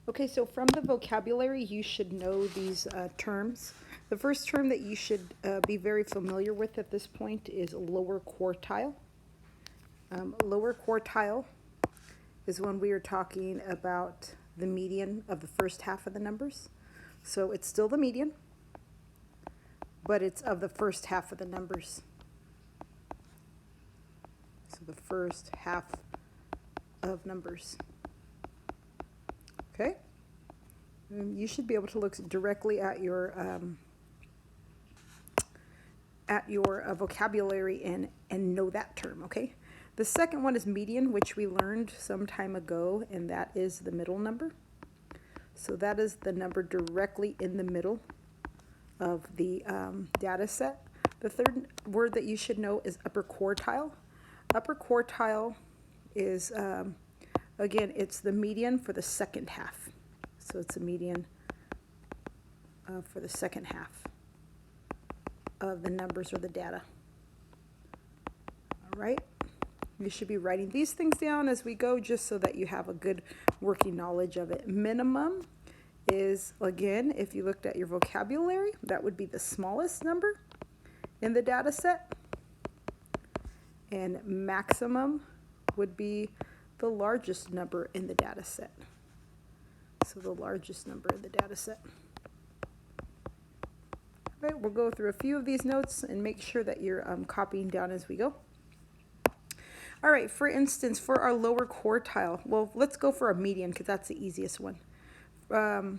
Okay, so from the vocabulary, you should know these terms. The first term that you should be very familiar with at this point is lower quartile. Lower quartile is when we are talking about the median of the first half of the numbers. So it's still the median, but it's of the first half of the numbers. So the first half of numbers. Okay? You should be able to look directly at your vocabulary and know that term, okay? The second one is median, which we learned some time ago, and that is the middle number. So that is the number directly in the middle of the data set. The third word that you should know is upper quartile. Upper quartile is, again, it's the median for the second half. So it's a median for the second half of the numbers or the data. All right. You should be writing these things down as we go just so that you have a good working knowledge of it. Minimum is, again, if you looked at your vocabulary, that would be the smallest number in the data set. And maximum would be the largest number in the data set. So the largest number in the data set. All right, we'll go through a few of these notes and make sure that you're copying down as we go. All right, for instance, for our lower quartile, well, let's go for a median because that's the easiest one. The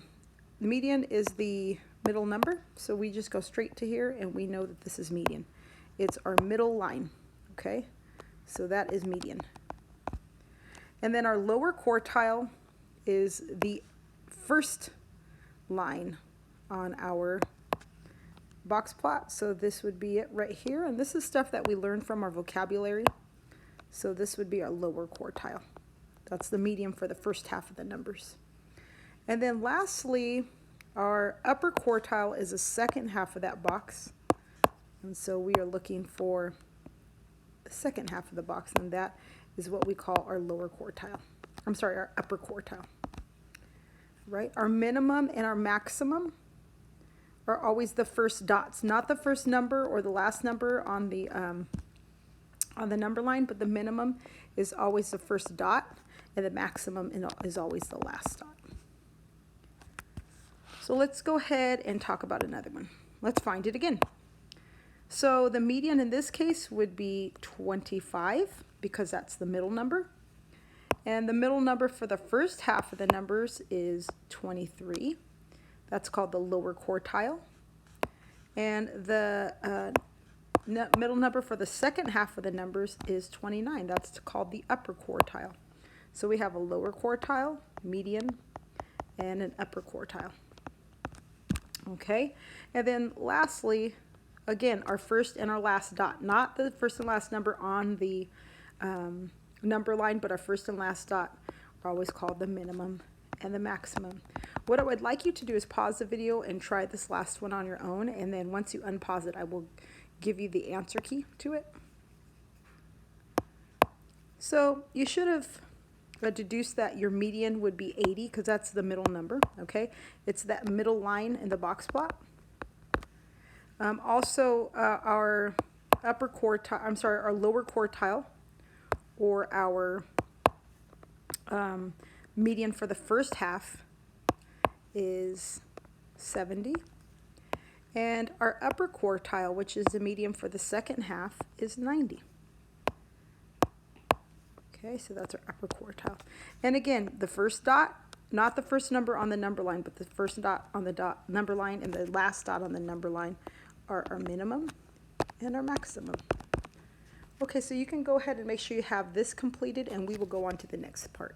median is the middle number, so we just go straight to here and we know that this is median. It's our middle line, okay? So that is median. And then our lower quartile is the first line on our box plot. So this would be it right here. And this is stuff that we learned from our vocabulary. So this would be our lower quartile. That's the median for the first half of the numbers. And then lastly, our upper quartile is the second half of that box. And so we are looking for the second half of the box, and that is what we call our lower quartile. I'm sorry, our upper quartile. Right? Our minimum and our maximum are always the first dots, not the first number or the last number on the number line, but the minimum is always the first dot, and the maximum is always the last dot. So let's go ahead and talk about another one. Let's find it again. So the median in this case would be 25 because that's the middle number. And the middle number for the first half of the numbers is 23. That's called the lower quartile. And the middle number for the second half of the numbers is 29. That's called the upper quartile. So we have a lower quartile, median, and an upper quartile. Okay, and then lastly, again, our first and our last dot, not the first and last number on the number line, but our first and last dot are always called the minimum and the maximum. What I would like you to do is pause the video and try this last one on your own, and then once you unpause it, I will give you the answer key to it. So you should have deduced that your median would be 80 because that's the middle number, okay? It's that middle line in the box plot. Also, our upper quartile, I'm sorry, our lower quartile, or our median for the first half is 70. And our upper quartile, which is the median for the second half, is 90. Okay, so that's our upper quartile. And again, the first dot, not the first number on the number line, but the first dot on the number line and the last dot on the number line are our minimum and our maximum. Okay, so you can go ahead and make sure you have this completed, and we will go on to the next part.